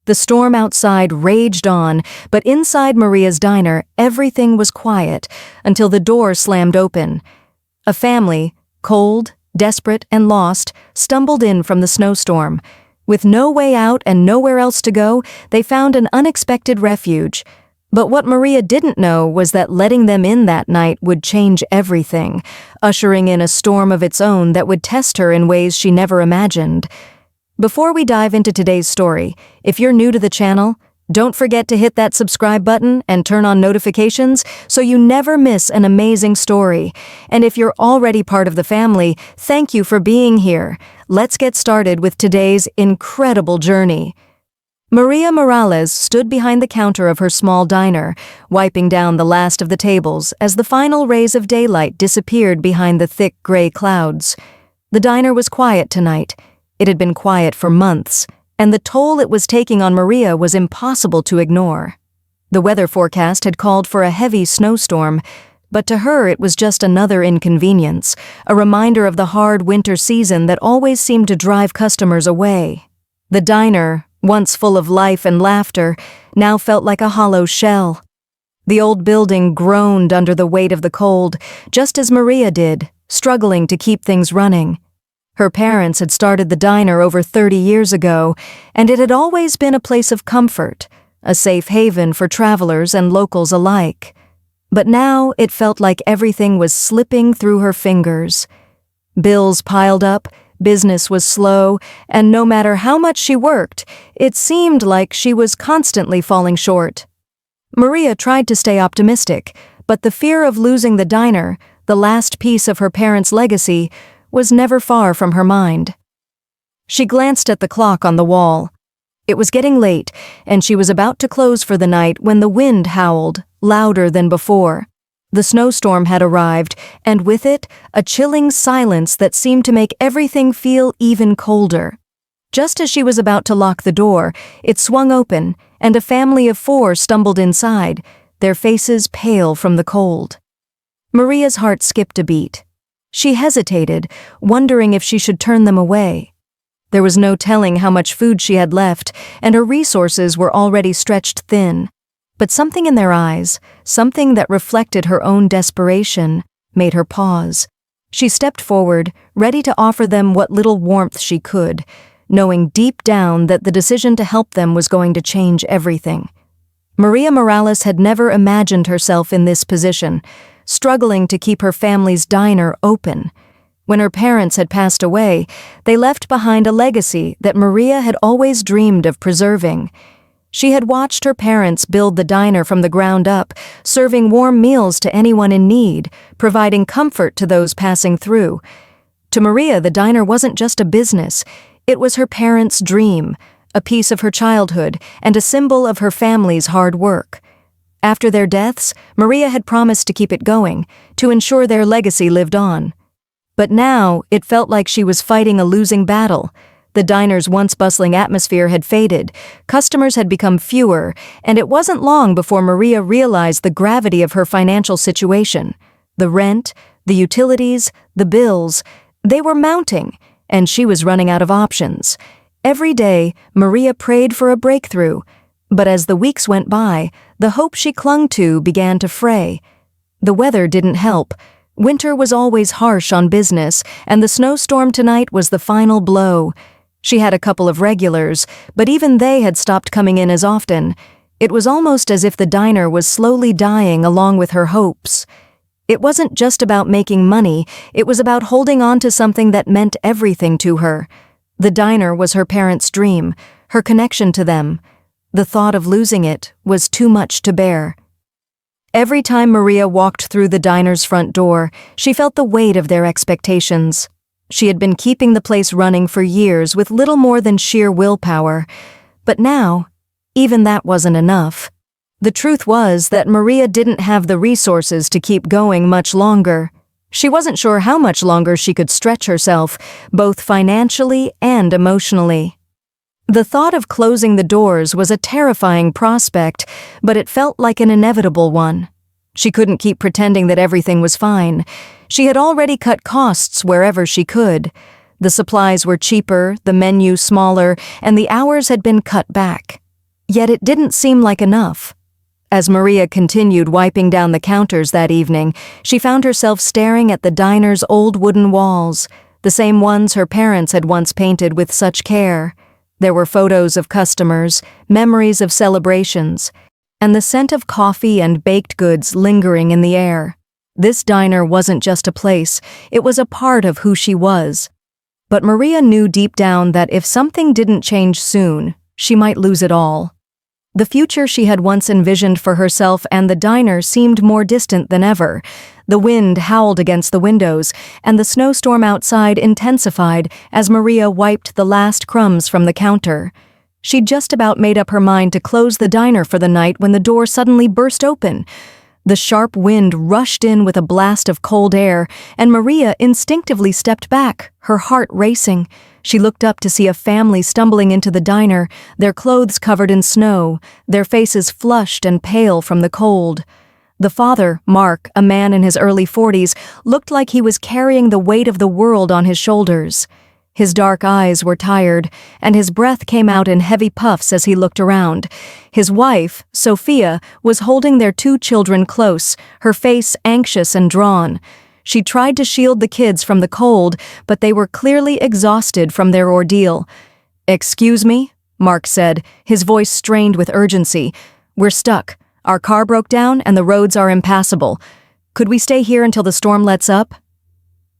The storm outside raged on, but inside Maria's diner, everything was quiet until the door slammed open. A family, cold, desperate, and lost, stumbled in from the snowstorm. With no way out and nowhere else to go, they found an unexpected refuge. But what Maria didn't know was that letting them in that night would change everything, ushering in a storm of its own that would test her in ways she never imagined. Before we dive into today's story, if you're new to the channel, don't forget to hit that subscribe button and turn on notifications so you never miss an amazing story. And if you're already part of the family, thank you for being here. Let's get started with today's incredible journey. Maria Morales stood behind the counter of her small diner, wiping down the last of the tables as the final rays of daylight disappeared behind the thick gray clouds. The diner was quiet tonight. It had been quiet for months, and the toll it was taking on Maria was impossible to ignore. The weather forecast had called for a heavy snowstorm, but to her it was just another inconvenience, a reminder of the hard winter season that always seemed to drive customers away. The diner, once full of life and laughter, now felt like a hollow shell. The old building groaned under the weight of the cold, just as Maria did, struggling to keep things running. Her parents had started the diner over 30 years ago, and it had always been a place of comfort, a safe haven for travelers and locals alike. But now it felt like everything was slipping through her fingers. Bills piled up, business was slow, and no matter how much she worked, it seemed like she was constantly falling short. Maria tried to stay optimistic, but the fear of losing the diner, the last piece of her parents' legacy, was never far from her mind. She glanced at the clock on the wall. It was getting late, and she was about to close for the night when the wind howled, louder than before. The snowstorm had arrived, and with it, a chilling silence that seemed to make everything feel even colder. Just as she was about to lock the door, it swung open, and a family of 4 stumbled inside, their faces pale from the cold. Maria's heart skipped a beat. She hesitated, wondering if she should turn them away. There was no telling how much food she had left, and her resources were already stretched thin. But something in their eyes, something that reflected her own desperation, made her pause. She stepped forward, ready to offer them what little warmth she could, knowing deep down that the decision to help them was going to change everything. Maria Morales had never imagined herself in this position, struggling to keep her family's diner open. When her parents had passed away, they left behind a legacy that Maria had always dreamed of preserving. She had watched her parents build the diner from the ground up, serving warm meals to anyone in need, providing comfort to those passing through. To Maria, the diner wasn't just a business. It was her parents' dream, a piece of her childhood, and a symbol of her family's hard work. After their deaths, Maria had promised to keep it going, to ensure their legacy lived on. But now, it felt like she was fighting a losing battle. The diner's once bustling atmosphere had faded, customers had become fewer, and it wasn't long before Maria realized the gravity of her financial situation. The rent, the utilities, the bills, they were mounting, and she was running out of options. Every day, Maria prayed for a breakthrough. But as the weeks went by, the hope she clung to began to fray. The weather didn't help. Winter was always harsh on business, and the snowstorm tonight was the final blow. She had a couple of regulars, but even they had stopped coming in as often. It was almost as if the diner was slowly dying along with her hopes. It wasn't just about making money, it was about holding on to something that meant everything to her. The diner was her parents' dream, her connection to them. The thought of losing it was too much to bear. Every time Maria walked through the diner's front door, she felt the weight of their expectations. She had been keeping the place running for years with little more than sheer willpower. But now, even that wasn't enough. The truth was that Maria didn't have the resources to keep going much longer. She wasn't sure how much longer she could stretch herself, both financially and emotionally. The thought of closing the doors was a terrifying prospect, but it felt like an inevitable one. She couldn't keep pretending that everything was fine. She had already cut costs wherever she could. The supplies were cheaper, the menu smaller, and the hours had been cut back. Yet it didn't seem like enough. As Maria continued wiping down the counters that evening, she found herself staring at the diner's old wooden walls, the same ones her parents had once painted with such care. There were photos of customers, memories of celebrations, and the scent of coffee and baked goods lingering in the air. This diner wasn't just a place, it was a part of who she was. But Maria knew deep down that if something didn't change soon, she might lose it all. The future she had once envisioned for herself and the diner seemed more distant than ever. The wind howled against the windows, and the snowstorm outside intensified as Maria wiped the last crumbs from the counter. She'd just about made up her mind to close the diner for the night when the door suddenly burst open. The sharp wind rushed in with a blast of cold air, and Maria instinctively stepped back, her heart racing. She looked up to see a family stumbling into the diner, their clothes covered in snow, their faces flushed and pale from the cold. The father, Mark, a man in his early 40s, looked like he was carrying the weight of the world on his shoulders. His dark eyes were tired, and his breath came out in heavy puffs as he looked around. His wife, Sophia, was holding their 2 children close, her face anxious and drawn. She tried to shield the kids from the cold, but they were clearly exhausted from their ordeal. "Excuse me?" Mark said, his voice strained with urgency. "We're stuck. Our car broke down and the roads are impassable. Could we stay here until the storm lets up?"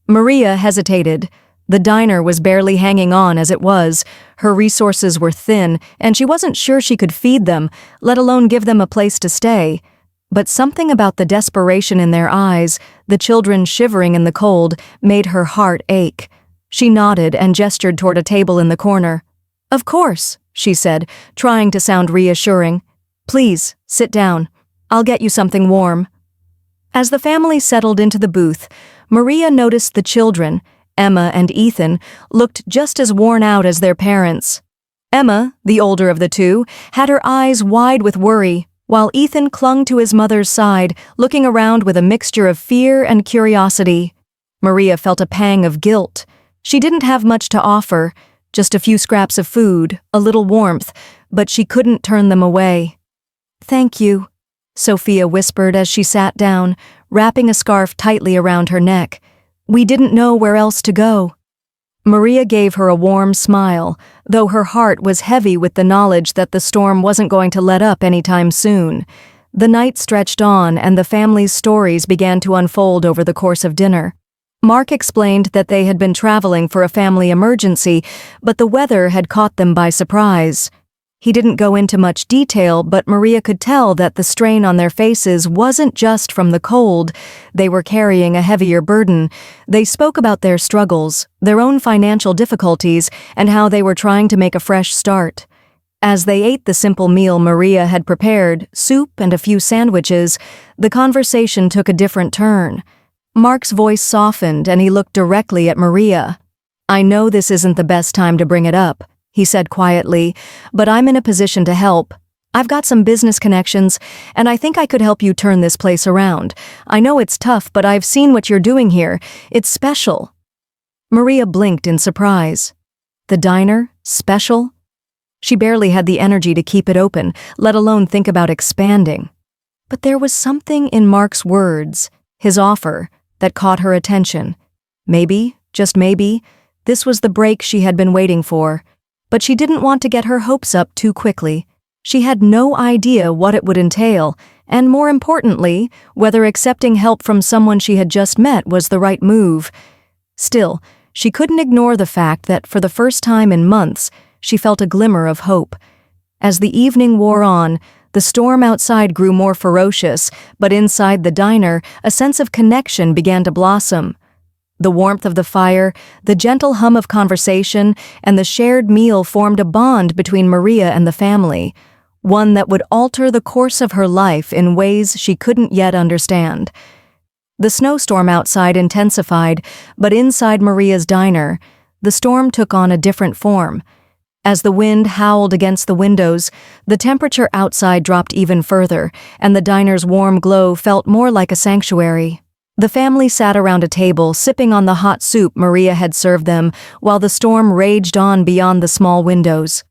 Maria hesitated. The diner was barely hanging on as it was. Her resources were thin, and she wasn't sure she could feed them, let alone give them a place to stay. But something about the desperation in their eyes, the children shivering in the cold, made her heart ache. She nodded and gestured toward a table in the corner. "Of course," she said, trying to sound reassuring. "Please, sit down. I'll get you something warm." As the family settled into the booth, Maria noticed the children, Emma and Ethan, looked just as worn out as their parents. Emma, the older of the 2, had her eyes wide with worry, while Ethan clung to his mother's side, looking around with a mixture of fear and curiosity. Maria felt a pang of guilt. She didn't have much to offer, just a few scraps of food, a little warmth, but she couldn't turn them away. "Thank you," Sophia whispered as she sat down, wrapping a scarf tightly around her neck. "We didn't know where else to go." Maria gave her a warm smile, though her heart was heavy with the knowledge that the storm wasn't going to let up anytime soon. The night stretched on, and the family's stories began to unfold over the course of dinner. Mark explained that they had been traveling for a family emergency, but the weather had caught them by surprise. He didn't go into much detail, but Maria could tell that the strain on their faces wasn't just from the cold. They were carrying a heavier burden. They spoke about their struggles, their own financial difficulties, and how they were trying to make a fresh start. As they ate the simple meal Maria had prepared, soup and a few sandwiches, the conversation took a different turn. Mark's voice softened and he looked directly at Maria. "I know this isn't the best time to bring it up," he said quietly, "but I'm in a position to help. I've got some business connections, and I think I could help you turn this place around. I know it's tough, but I've seen what you're doing here. It's special." Maria blinked in surprise. The diner? Special? She barely had the energy to keep it open, let alone think about expanding. But there was something in Mark's words, his offer, that caught her attention. Maybe, just maybe, this was the break she had been waiting for. But she didn't want to get her hopes up too quickly. She had no idea what it would entail, and more importantly, whether accepting help from someone she had just met was the right move. Still, she couldn't ignore the fact that for the first time in months, she felt a glimmer of hope. As the evening wore on, the storm outside grew more ferocious, but inside the diner, a sense of connection began to blossom. The warmth of the fire, the gentle hum of conversation, and the shared meal formed a bond between Maria and the family, one that would alter the course of her life in ways she couldn't yet understand. The snowstorm outside intensified, but inside Maria's diner, the storm took on a different form. As the wind howled against the windows, the temperature outside dropped even further, and the diner's warm glow felt more like a sanctuary. The family sat around a table, sipping on the hot soup Maria had served them, while the storm raged on beyond the small windows.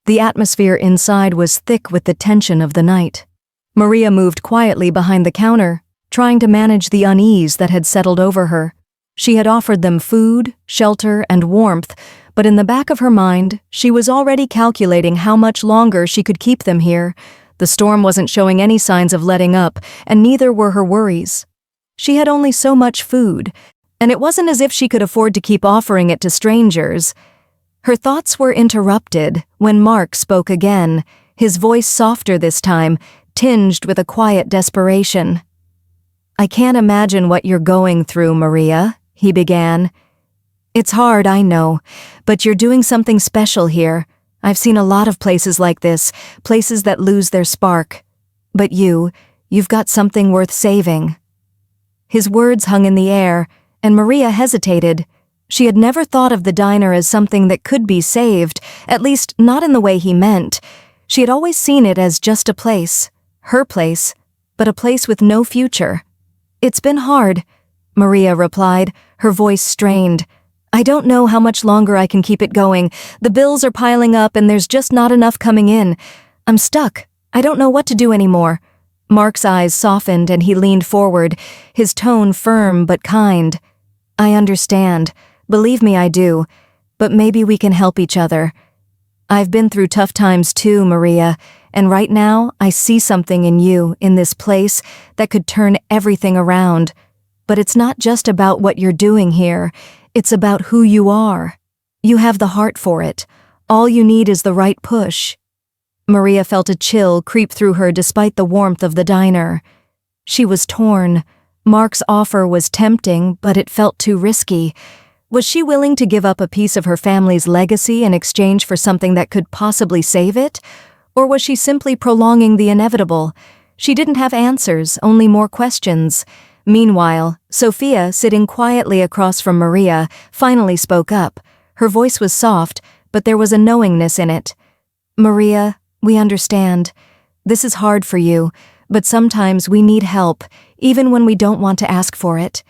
The atmosphere inside was thick with the tension of the night. Maria moved quietly behind the counter, trying to manage the unease that had settled over her. She had offered them food, shelter, and warmth, but in the back of her mind, she was already calculating how much longer she could keep them here. The storm wasn't showing any signs of letting up, and neither were her worries. She had only so much food, and it wasn't as if she could afford to keep offering it to strangers. Her thoughts were interrupted when Mark spoke again, his voice softer this time, tinged with a quiet desperation. "I can't imagine what you're going through, Maria," he began. "It's hard, I know, but you're doing something special here. I've seen a lot of places like this, places that lose their spark. But you've got something worth saving." His words hung in the air, and Maria hesitated. She had never thought of the diner as something that could be saved, at least not in the way he meant. She had always seen it as just a place, her place, but a place with no future. "It's been hard," Maria replied, her voice strained. "I don't know how much longer I can keep it going. The bills are piling up and there's just not enough coming in. I'm stuck. I don't know what to do anymore." Mark's eyes softened and he leaned forward, his tone firm but kind. "I understand. Believe me, I do. But maybe we can help each other. I've been through tough times too, Maria, and right now I see something in you, in this place, that could turn everything around. But it's not just about what you're doing here. It's about who you are. You have the heart for it. All you need is the right push." Maria felt a chill creep through her despite the warmth of the diner. She was torn. Mark's offer was tempting, but it felt too risky. Was she willing to give up a piece of her family's legacy in exchange for something that could possibly save it? Or was she simply prolonging the inevitable? She didn't have answers, only more questions. Meanwhile, Sophia, sitting quietly across from Maria, finally spoke up. Her voice was soft, but there was a knowingness in it. "Maria, we understand. This is hard for you, but sometimes we need help, even when we don't want to ask for it."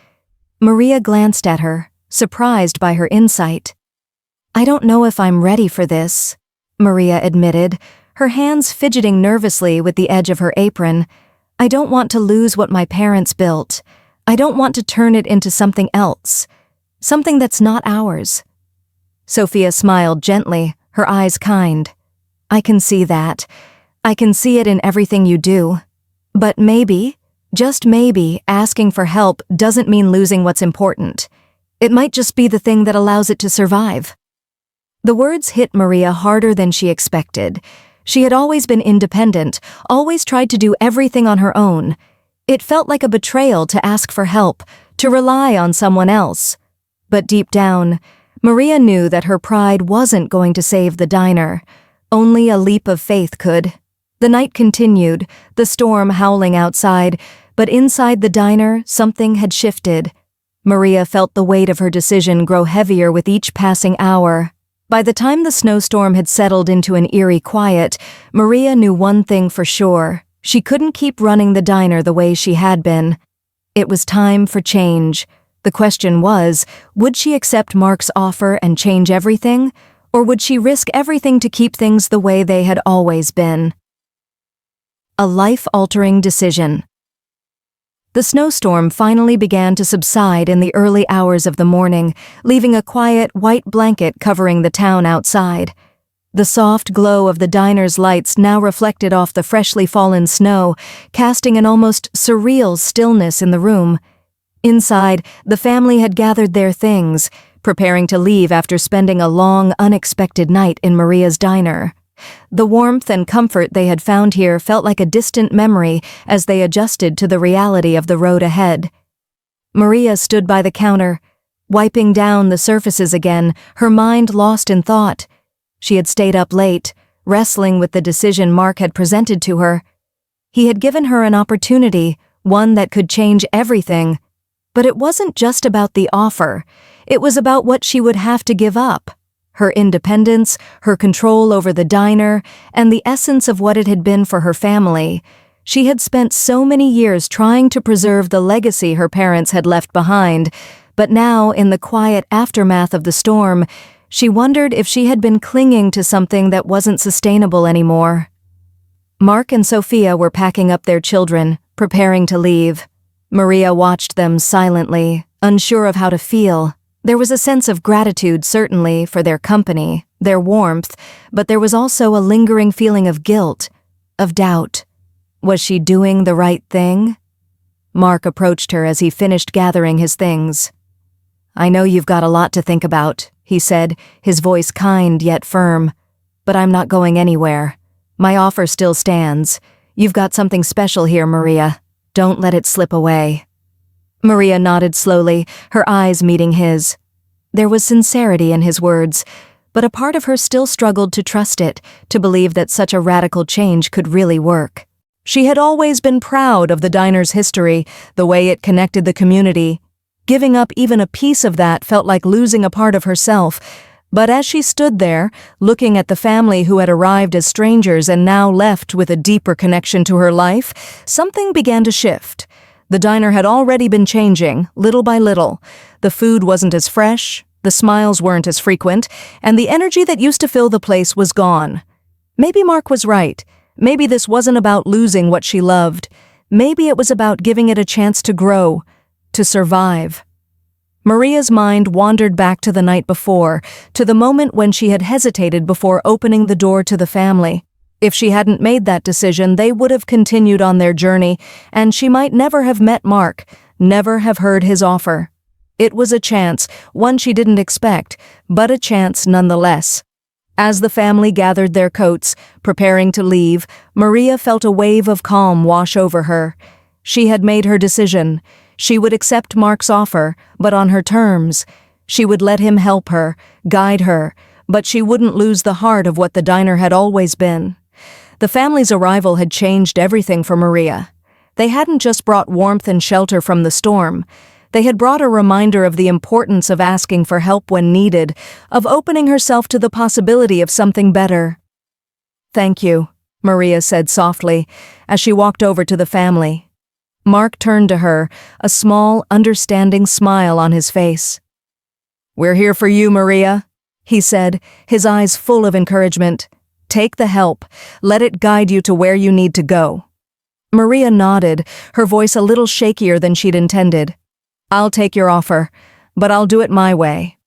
Maria glanced at her, surprised by her insight. "I don't know if I'm ready for this," Maria admitted, her hands fidgeting nervously with the edge of her apron. "I don't want to lose what my parents built. I don't want to turn it into something else, something that's not ours." Sophia smiled gently, her eyes kind. "I can see that. I can see it in everything you do. But maybe, just maybe, asking for help doesn't mean losing what's important. It might just be the thing that allows it to survive." The words hit Maria harder than she expected. She had always been independent, always tried to do everything on her own. It felt like a betrayal to ask for help, to rely on someone else. But deep down, Maria knew that her pride wasn't going to save the diner. Only a leap of faith could. The night continued, the storm howling outside, but inside the diner, something had shifted. Maria felt the weight of her decision grow heavier with each passing hour. By the time the snowstorm had settled into an eerie quiet, Maria knew one thing for sure. She couldn't keep running the diner the way she had been. It was time for change. The question was, would she accept Mark's offer and change everything? Or would she risk everything to keep things the way they had always been? A life-altering decision. The snowstorm finally began to subside in the early hours of the morning, leaving a quiet white blanket covering the town outside. The soft glow of the diner's lights now reflected off the freshly fallen snow, casting an almost surreal stillness in the room. Inside, the family had gathered their things, preparing to leave after spending a long, unexpected night in Maria's diner. The warmth and comfort they had found here felt like a distant memory as they adjusted to the reality of the road ahead. Maria stood by the counter, wiping down the surfaces again, her mind lost in thought. She had stayed up late, wrestling with the decision Mark had presented to her. He had given her an opportunity, one that could change everything. But it wasn't just about the offer. It was about what she would have to give up. Her independence, her control over the diner, and the essence of what it had been for her family. She had spent so many years trying to preserve the legacy her parents had left behind, but now, in the quiet aftermath of the storm, She wondered if she had been clinging to something that wasn't sustainable anymore. Mark and Sophia were packing up their children, preparing to leave. Maria watched them silently, unsure of how to feel. There was a sense of gratitude, certainly, for their company, their warmth, but there was also a lingering feeling of guilt, of doubt. Was she doing the right thing? Mark approached her as he finished gathering his things. "I know you've got a lot to think about," he said, his voice kind yet firm. "But I'm not going anywhere. My offer still stands. You've got something special here, Maria. Don't let it slip away." Maria nodded slowly, her eyes meeting his. There was sincerity in his words, but a part of her still struggled to trust it, to believe that such a radical change could really work. She had always been proud of the diner's history, the way it connected the community. Giving up even a piece of that felt like losing a part of herself, but as she stood there, looking at the family who had arrived as strangers and now left with a deeper connection to her life, something began to shift. The diner had already been changing, little by little. The food wasn't as fresh, the smiles weren't as frequent, and the energy that used to fill the place was gone. Maybe Mark was right. Maybe this wasn't about losing what she loved. Maybe it was about giving it a chance to grow, to survive. Maria's mind wandered back to the night before, to the moment when she had hesitated before opening the door to the family. If she hadn't made that decision, they would have continued on their journey, and she might never have met Mark, never have heard his offer. It was a chance, one she didn't expect, but a chance nonetheless. As the family gathered their coats, preparing to leave, Maria felt a wave of calm wash over her. She had made her decision. She would accept Mark's offer, but on her terms. She would let him help her, guide her, but she wouldn't lose the heart of what the diner had always been. The family's arrival had changed everything for Maria. They hadn't just brought warmth and shelter from the storm. They had brought a reminder of the importance of asking for help when needed, of opening herself to the possibility of something better. "Thank you," Maria said softly, as she walked over to the family. Mark turned to her, a small, understanding smile on his face. "We're here for you, Maria," he said, his eyes full of encouragement. "Take the help. Let it guide you to where you need to go." Maria nodded, her voice a little shakier than she'd intended. "I'll take your offer, but I'll do it my way."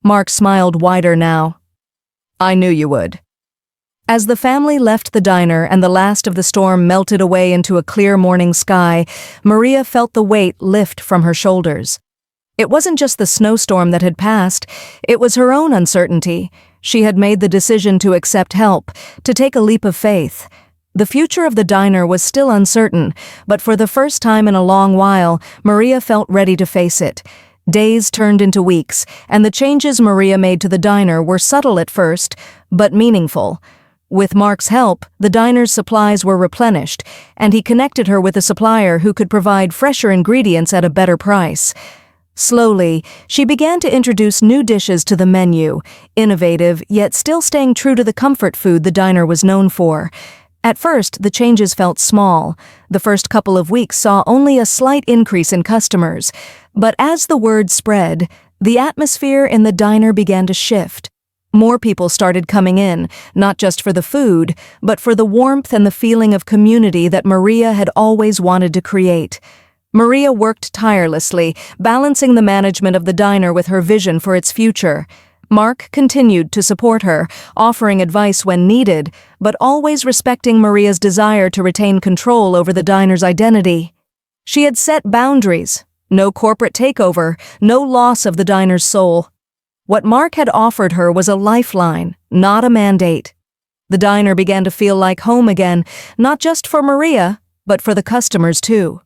Mark smiled wider now. "I knew you would." As the family left the diner and the last of the storm melted away into a clear morning sky, Maria felt the weight lift from her shoulders. It wasn't just the snowstorm that had passed, it was her own uncertainty. She had made the decision to accept help, to take a leap of faith. The future of the diner was still uncertain, but for the first time in a long while, Maria felt ready to face it. Days turned into weeks, and the changes Maria made to the diner were subtle at first, but meaningful. With Mark's help, the diner's supplies were replenished, and he connected her with a supplier who could provide fresher ingredients at a better price. Slowly, she began to introduce new dishes to the menu, innovative, yet still staying true to the comfort food the diner was known for. At first, the changes felt small. The first couple of weeks saw only a slight increase in customers. But as the word spread, the atmosphere in the diner began to shift. More people started coming in, not just for the food, but for the warmth and the feeling of community that Maria had always wanted to create. Maria worked tirelessly, balancing the management of the diner with her vision for its future. Mark continued to support her, offering advice when needed, but always respecting Maria's desire to retain control over the diner's identity. She had set boundaries. No corporate takeover, no loss of the diner's soul. What Mark had offered her was a lifeline, not a mandate. The diner began to feel like home again, not just for Maria, but for the customers too.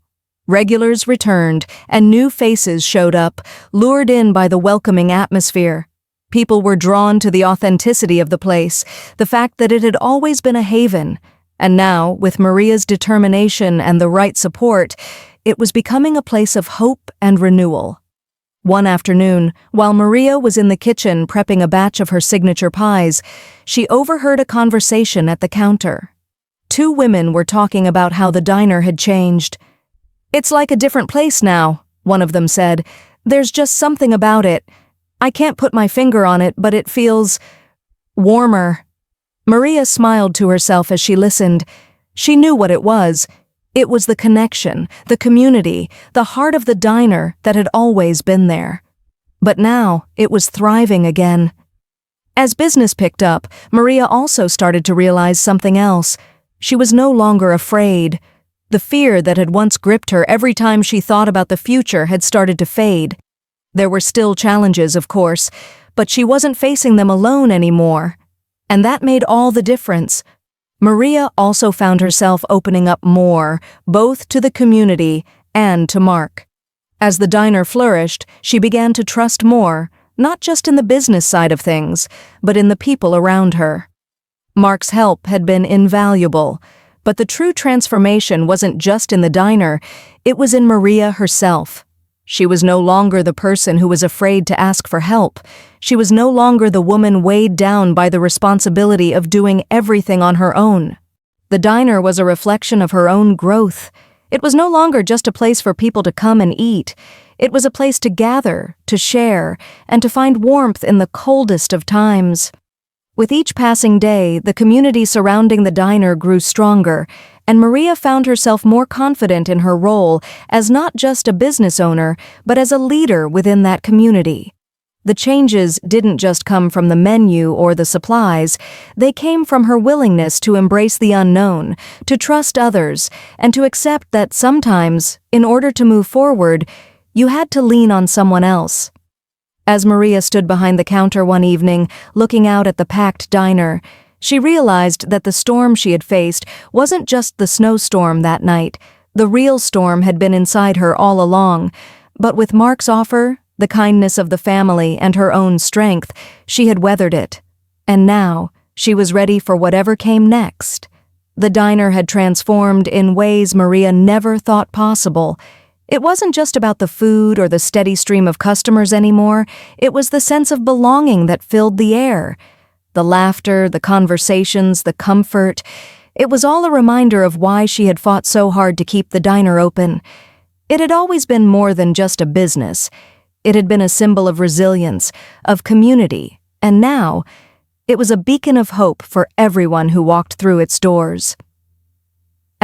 Regulars returned, and new faces showed up, lured in by the welcoming atmosphere. People were drawn to the authenticity of the place, the fact that it had always been a haven. And now, with Maria's determination and the right support, it was becoming a place of hope and renewal. One afternoon, while Maria was in the kitchen prepping a batch of her signature pies, she overheard a conversation at the counter. Two women were talking about how the diner had changed. "It's like a different place now," one of them said. "There's just something about it. I can't put my finger on it, but it feels warmer. Maria smiled to herself as she listened. She knew what it was. It was the connection, the community, the heart of the diner that had always been there. But now, it was thriving again. As business picked up, Maria also started to realize something else. She was no longer afraid. The fear that had once gripped her every time she thought about the future had started to fade. There were still challenges, of course, but she wasn't facing them alone anymore. And that made all the difference. Maria also found herself opening up more, both to the community and to Mark. As the diner flourished, she began to trust more, not just in the business side of things, but in the people around her. Mark's help had been invaluable, but the true transformation wasn't just in the diner, it was in Maria herself. She was no longer the person who was afraid to ask for help. She was no longer the woman weighed down by the responsibility of doing everything on her own. The diner was a reflection of her own growth. It was no longer just a place for people to come and eat. It was a place to gather, to share, and to find warmth in the coldest of times. With each passing day, the community surrounding the diner grew stronger, and Maria found herself more confident in her role as not just a business owner, but as a leader within that community. The changes didn't just come from the menu or the supplies, they came from her willingness to embrace the unknown, to trust others, and to accept that sometimes, in order to move forward, you had to lean on someone else. As Maria stood behind the counter one evening, looking out at the packed diner, she realized that the storm she had faced wasn't just the snowstorm that night. The real storm had been inside her all along. But with Mark's offer, the kindness of the family, and her own strength, she had weathered it. And now, she was ready for whatever came next. The diner had transformed in ways Maria never thought possible. It wasn't just about the food or the steady stream of customers anymore, it was the sense of belonging that filled the air. The laughter, the conversations, the comfort. It was all a reminder of why she had fought so hard to keep the diner open. It had always been more than just a business. It had been a symbol of resilience, of community, and now, it was a beacon of hope for everyone who walked through its doors.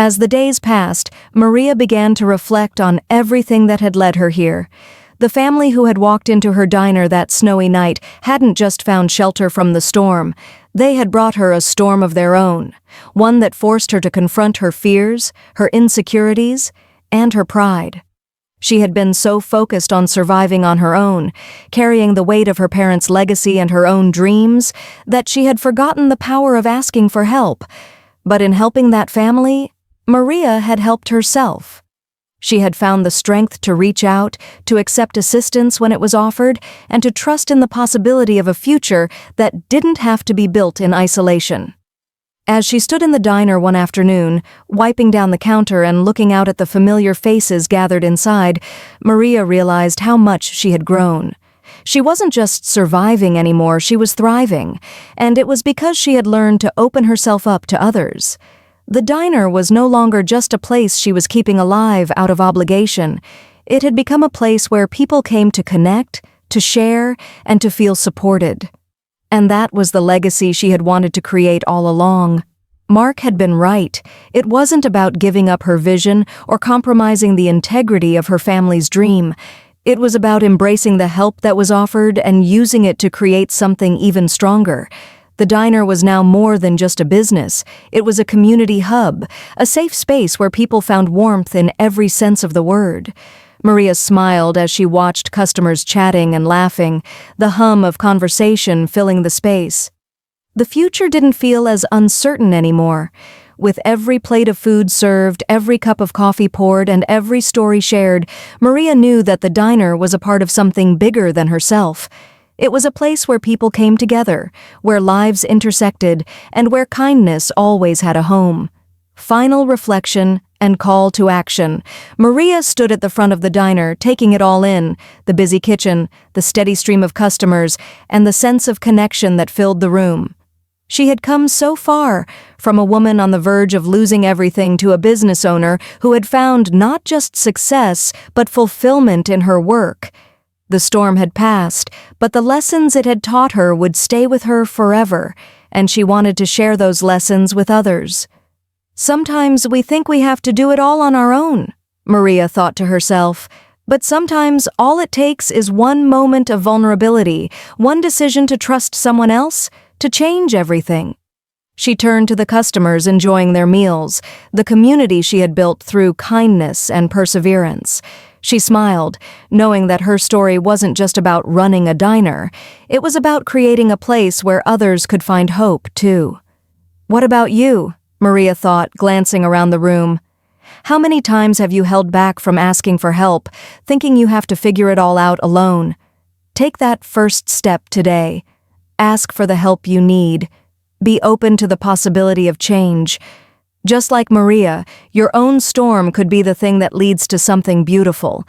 As the days passed, Maria began to reflect on everything that had led her here. The family who had walked into her diner that snowy night hadn't just found shelter from the storm. They had brought her a storm of their own, one that forced her to confront her fears, her insecurities, and her pride. She had been so focused on surviving on her own, carrying the weight of her parents' legacy and her own dreams, that she had forgotten the power of asking for help. But in helping that family, Maria had helped herself. She had found the strength to reach out, to accept assistance when it was offered, and to trust in the possibility of a future that didn't have to be built in isolation. As she stood in the diner one afternoon, wiping down the counter and looking out at the familiar faces gathered inside, Maria realized how much she had grown. She wasn't just surviving anymore, she was thriving, and it was because she had learned to open herself up to others. The diner was no longer just a place she was keeping alive out of obligation. It had become a place where people came to connect, to share, and to feel supported. And that was the legacy she had wanted to create all along. Mark had been right. It wasn't about giving up her vision or compromising the integrity of her family's dream. It was about embracing the help that was offered and using it to create something even stronger. The diner was now more than just a business. It was a community hub, a safe space where people found warmth in every sense of the word. Maria smiled as she watched customers chatting and laughing, the hum of conversation filling the space. The future didn't feel as uncertain anymore. With every plate of food served, every cup of coffee poured, and every story shared, Maria knew that the diner was a part of something bigger than herself. It was a place where people came together, where lives intersected, and where kindness always had a home. Final reflection and call to action. Maria stood at the front of the diner, taking it all in, the busy kitchen, the steady stream of customers, and the sense of connection that filled the room. She had come so far, from a woman on the verge of losing everything to a business owner who had found not just success, but fulfillment in her work. The storm had passed, but the lessons it had taught her would stay with her forever, and she wanted to share those lessons with others. Sometimes we think we have to do it all on our own, Maria thought to herself, but sometimes all it takes is one moment of vulnerability, one decision to trust someone else, to change everything. She turned to the customers enjoying their meals, the community she had built through kindness and perseverance. She smiled, knowing that her story wasn't just about running a diner. It was about creating a place where others could find hope, too. "What about you?" Maria thought, glancing around the room. "How many times have you held back from asking for help, thinking you have to figure it all out alone? Take that first step today. Ask for the help you need. Be open to the possibility of change. Just like Maria, your own storm could be the thing that leads to something beautiful.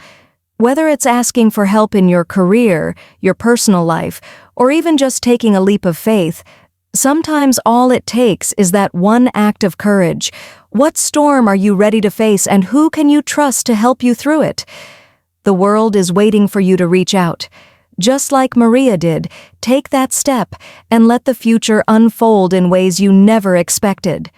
Whether it's asking for help in your career, your personal life, or even just taking a leap of faith, sometimes all it takes is that one act of courage. What storm are you ready to face, and who can you trust to help you through it? The world is waiting for you to reach out. Just like Maria did, take that step and let the future unfold in ways you never expected.